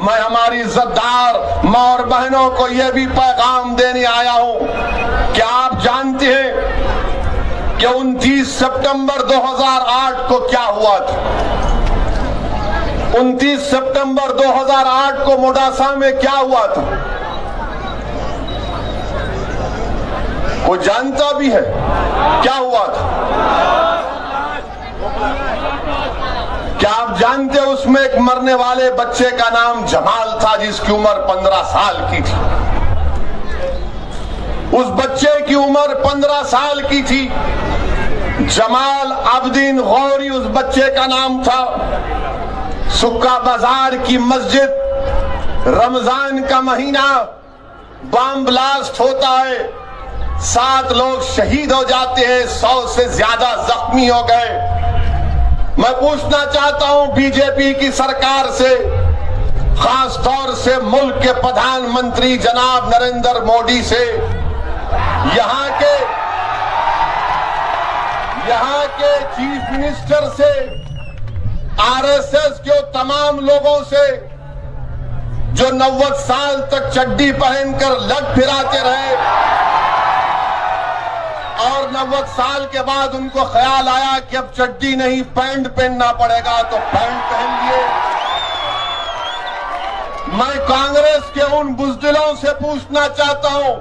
मैं हमारी इज्जतदार माँ और बहनों को यह भी पैगाम देने आया हूं कि आप जानते हैं कि 29 सितंबर 2008 को क्या हुआ था। 29 सितंबर 2008 को मोडासा में क्या हुआ था, कोई जानता भी है क्या हुआ था? क्या आप जानते हो उसमें एक मरने वाले बच्चे का नाम जमाल था, जिसकी उम्र 15 साल की थी। उस बच्चे की उम्र 15 साल की थी। जमाल अब्दीन गौरी उस बच्चे का नाम था। सुक्का बाजार की मस्जिद, रमजान का महीना, बम ब्लास्ट होता है, 7 लोग शहीद हो जाते हैं, 100 से ज्यादा जख्मी हो गए। मैं पूछना चाहता हूं बीजेपी की सरकार से, खास तौर से मुल्क के प्रधानमंत्री जनाब नरेंद्र मोदी से, यहाँ के चीफ मिनिस्टर से, आरएसएस के तमाम लोगों से जो 90 साल तक चड्डी पहनकर लट फिराते रहे और 90 साल के बाद उनको ख्याल आया कि अब चड्डी नहीं पैंट पहनना पड़ेगा, तो पैंट पहन लिए। मैं कांग्रेस के उन बुज़दिलों से पूछना चाहता हूं,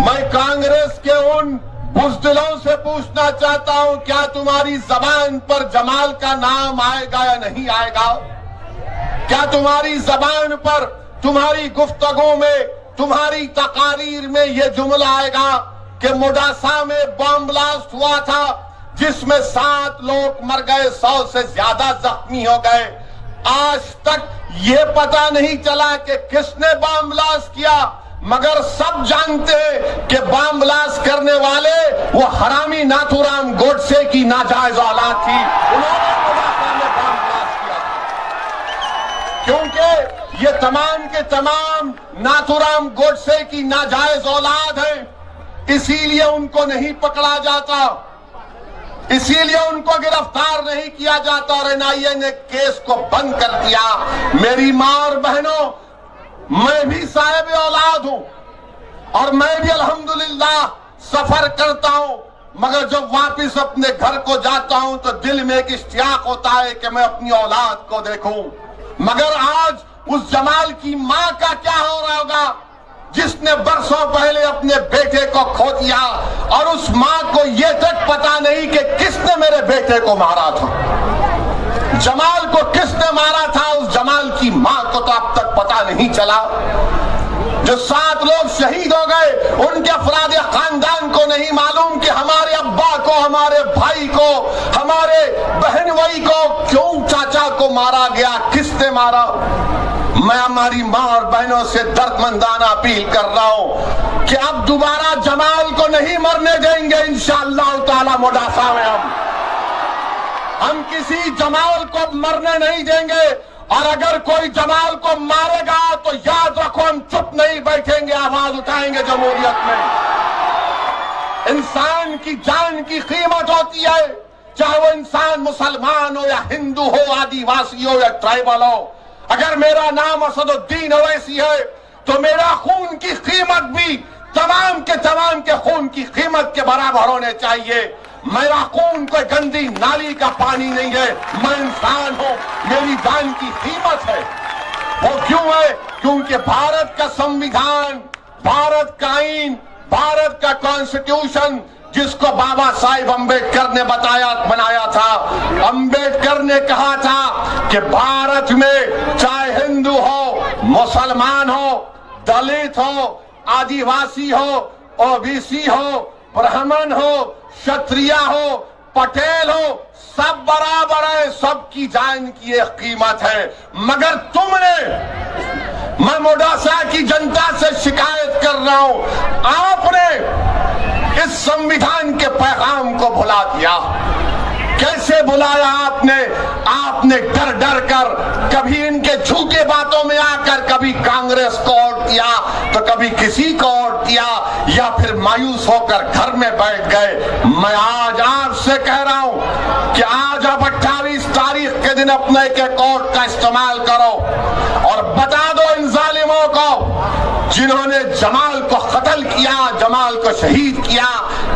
मैं कांग्रेस के उन बुज़दिलों से पूछना चाहता हूं, क्या तुम्हारी जबान पर जमाल का नाम आएगा या नहीं आएगा? क्या तुम्हारी जबान पर, तुम्हारी गुफ्तगू में, तुम्हारी तकारीर में यह जुमला आएगा कि मोडासा में बम ब्लास्ट हुआ था जिसमें 7 लोग मर गए, 100 से ज्यादा जख्मी हो गए? आज तक ये पता नहीं चला कि किसने बम ब्लास्ट किया, मगर सब जानते हैं कि बम ब्लास्ट करने वाले वो हरामी नाथूराम गोडसे की नाजायज औलाद थी। उन्होंने मोडासा में बम ब्लास्ट किया, क्योंकि ये तमाम के तमाम नाथूराम गोडसे की नाजायज औलाद है, इसीलिए उनको नहीं पकड़ा जाता, इसीलिए उनको गिरफ्तार नहीं किया जाता और एनआईए ने केस को बंद कर दिया। मेरी मां और बहनों, मैं भी साहिब औलाद हूं और मैं भी अल्हम्दुलिल्लाह सफर करता हूं, मगर जब वापिस अपने घर को जाता हूं तो दिल में एक इश्तियाक होता है कि मैं अपनी औलाद को देखूं। मगर आज उस जमाल की मां का क्या हो रहा होगा जिसने बरसों पहले अपने बेटे को खो दिया, और उस मां को यह तक पता नहीं कि किसने मेरे बेटे को मारा था, जमाल को किसने मारा था। उस जमाल की मां को तो अब तक पता नहीं चला। जो 7 लोग शहीद हो गए, उनके अफराद खानदान को नहीं मालूम कि हमारे अब्बा को, हमारे भाई को, हमारे बहनवई को क्यों, चाचा को मारा गया, किसने मारा। मैं हमारी मां और बहनों से दर्दमंदाना अपील कर रहा हूं कि अब दोबारा जमाल को नहीं मरने देंगे इंशाअल्लाह ताला। मोडासा में हम किसी जमाल को मरने नहीं देंगे, और अगर कोई जमाल को मारेगा तो याद रखो हम चुप नहीं बैठेंगे, आवाज उठाएंगे जमहूरियत में। इंसान की जान की कीमत होती है, चाहे वो इंसान मुसलमान हो या हिंदू हो, आदिवासी हो या ट्राइबल हो। अगर मेरा नाम असदुद्दीन ओवैसी है तो मेरा खून की कीमत भी तमाम के खून की कीमत के बराबर होने चाहिए। मेरा खून कोई गंदी नाली का पानी नहीं है, मैं इंसान हूं, मेरी जान की कीमत है। वो क्यों है? क्योंकि भारत का संविधान, भारत का आईन, भारत का कॉन्स्टिट्यूशन, जिसको बाबा साहिब अम्बेडकर ने बनाया था। अम्बेडकर ने कहा था कि भारत में चाहे हिंदू हो, मुसलमान हो, दलित हो, आदिवासी हो, ओबीसी हो, ब्राह्मण हो, क्षत्रिय हो, पटेल हो, सब बराबर है, सबकी जान की एक कीमत है। मगर तुमने, मैं मोडासा की जनता से शिकायत कर रहा हूं, आपने इस संविधान के पैगाम को भुला दिया। कैसे बुलाया आपने डर डर कर, कभी इनके झूठे बातों में आकर कभी कांग्रेस को वोट दिया तो कभी किसी को वोट दिया, या फिर मायूस होकर घर में बैठ गए। मैं आज आपसे कह रहा हूं कि आज आप 28 तारीख के दिन अपने के वोट का इस्तेमाल करो। और बता दो इन जालिमों को जिन्होंने जमाल को कत्ल किया, जमाल को शहीद किया,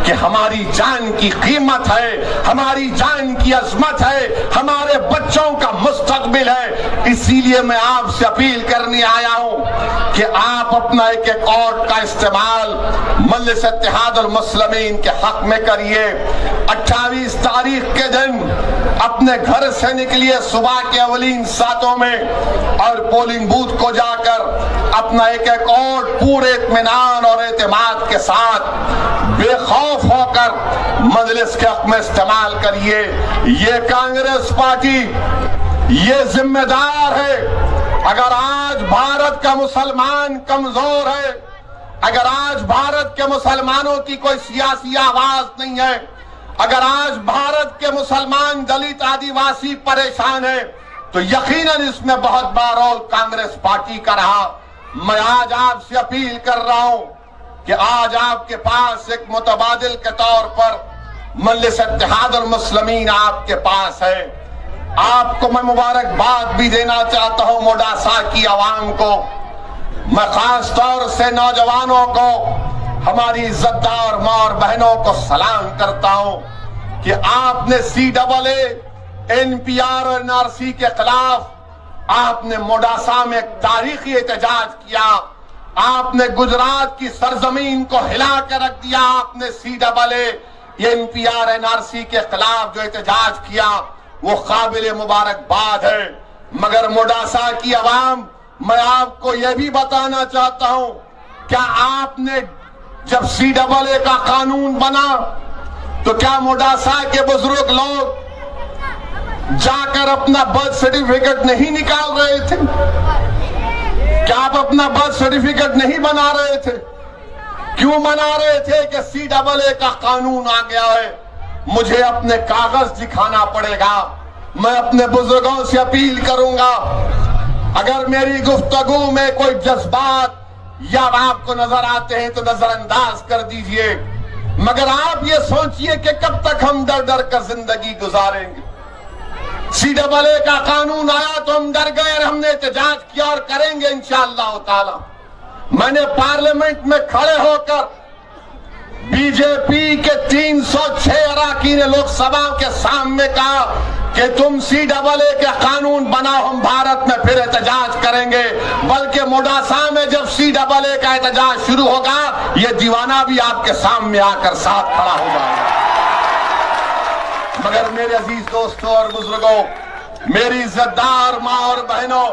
कि हमारी जान की कीमत है, हमारी जान की अजमत है, हमारे बच्चों का मुस्तकबिल है। इसीलिए मैं आपसे अपील करने आया हूं कि आप अपना एक कोर्ट का इस्तेमाल मजलिस इत्तेहादुल मुस्लिमीन के हक में करिए। 28 तारीख के दिन अपने घर से निकलिए सुबह के अवलीन सातों में और पोलिंग बूथ को जाकर अपना एक वोट पूरे इत्मीनान और एतमाद के साथ बेखौफ होकर मजलिस के हक में इस्तेमाल करिए। ये कांग्रेस पार्टी ये जिम्मेदार है। अगर आज भारत का मुसलमान कमजोर है, अगर आज भारत के मुसलमानों की कोई सियासी आवाज नहीं है, अगर आज भारत के मुसलमान दलित आदिवासी परेशान है, तो यकीनन इसमें बहुत बड़ा रोल कांग्रेस पार्टी का रहा। मैं आज आपसे अपील कर रहा हूं कि आज आपके पास एक मुतबादिल के तौर पर मजलिस इत्तेहादुल मुस्लिमीन आपके पास है। आपको मैं मुबारकबाद भी देना चाहता हूं मोडासा की आवाम को, मैं खास तौर से नौजवानों को, हमारी इज्जतदार मां और बहनों को सलाम करता हूं कि आपने CAA, NPR और NRC के खिलाफ आपने मोडासा में एक तारीखी एहतजाज किया। आपने गुजरात की सरजमीन को हिला कर रख दिया। आपने CAA, NPR, NRC के खिलाफ जो एहतजाज किया वो काबिल मुबारकबाद है। मगर मोडासा की आवाम, मैं आपको यह भी बताना चाहता हूं, क्या आपने जब CAA का कानून बना तो क्या मोडासा के बुजुर्ग लोग जाकर अपना बर्थ सर्टिफिकेट नहीं निकाल रहे थे? क्या आप अपना बर्थ सर्टिफिकेट नहीं बना रहे थे? क्यों बना रहे थे कि CAA का कानून आ गया है, मुझे अपने कागज दिखाना पड़ेगा? मैं अपने बुजुर्गों से अपील करूंगा, अगर मेरी गुफ्तगू में कोई जज्बात या आपको नजर आते हैं तो नजरअंदाज कर दीजिए, मगर आप ये सोचिए कि कब तक हम डर डर कर जिंदगी गुजारेंगे। CAA का कानून आया तो हम डर गए और हमने एहतजाज किया और करेंगे इंशाअल्लाह ताला। मैंने पार्लियामेंट में खड़े होकर बीजेपी के 306 अराकीन लोकसभा के सामने कहा कि तुम CAA का कानून बनाओ, हम भारत में फिर एहतजाज करेंगे। बल्कि मोडासा में जब CAA का एहतजाज शुरू होगा, ये दीवाना भी आपके सामने आकर साथ खड़ा हो जाएगा। मगर मेरे अजीज दोस्तों और बुजुर्गों, मेरी इज्जतदार मां और बहनों,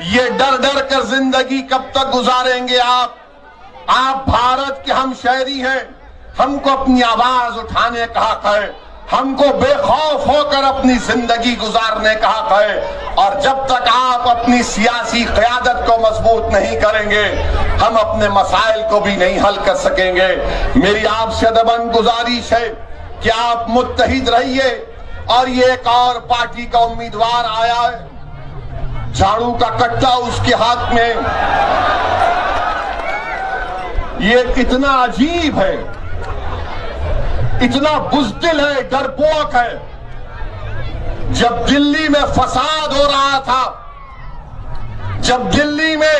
ये डर डर कर जिंदगी कब तक गुजारेंगे आप? आप भारत के हम शहरी हैं, हमको अपनी आवाज उठाने का हक है, हमको बेखौफ होकर अपनी जिंदगी गुजारने का हक है। और जब तक आप अपनी सियासी क़यादत को मजबूत नहीं करेंगे, हम अपने मसाइल को भी नहीं हल कर सकेंगे। मेरी आपसे अदबन गुजारिश है कि आप मुत्तहिद रहिए। और ये एक और पार्टी का उम्मीदवार आया है, झाड़ू का कट्टा उसके हाथ में, ये कितना अजीब है, इतना बुज़दिल है, डरपोक है। जब दिल्ली में फसाद हो रहा था, जब दिल्ली में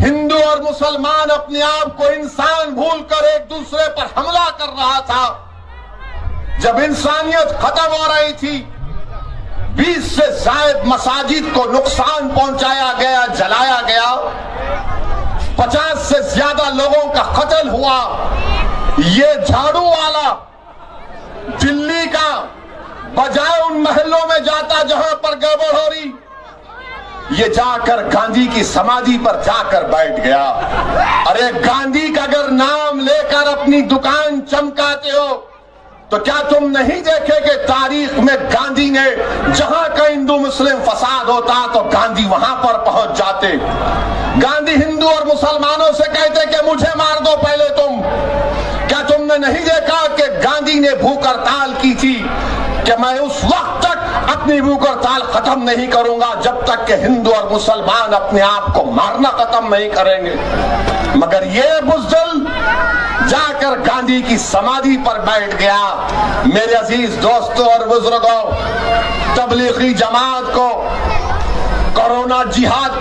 हिंदू और मुसलमान अपने आप को इंसान भूलकर एक दूसरे पर हमला कर रहा था, जब इंसानियत खत्म हो रही थी, 20 से ज्यादा मसाजिद को नुकसान पहुंचाया गया, जलाया गया, 50 से ज्यादा लोगों का कत्ल हुआ, ये झाड़ू वाला दिल्ली का बजाय उन महलों में जाता जहां पर गड़बड़ हो रही, ये जाकर गांधी की समाधि पर जाकर बैठ गया। अरे गांधी का अगर नाम लेकर अपनी दुकान चमकाते हो तो क्या तुम नहीं देखे कि तारीख में गांधी ने जहां का हिंदू मुस्लिम फसाद होता तो गांधी वहां पर पहुंच जाते। गांधी हिंदू और मुसलमानों से कहते कि मुझे मार दो पहले तुम। क्या तुमने नहीं देखा कि गांधी ने भूख हड़ताल की थी कि मैं उस वक्त तक अपनी भूख हड़ताल खत्म नहीं करूंगा जब तक कि हिंदू और मुसलमान अपने आप को मारना खत्म नहीं करेंगे। मगर ये बुज़दिल जाकर गांधी की समाधि पर बैठ गया। मेरे अजीज दोस्तों और बुजुर्गों, तबलीगी जमात को कोरोना जिहाद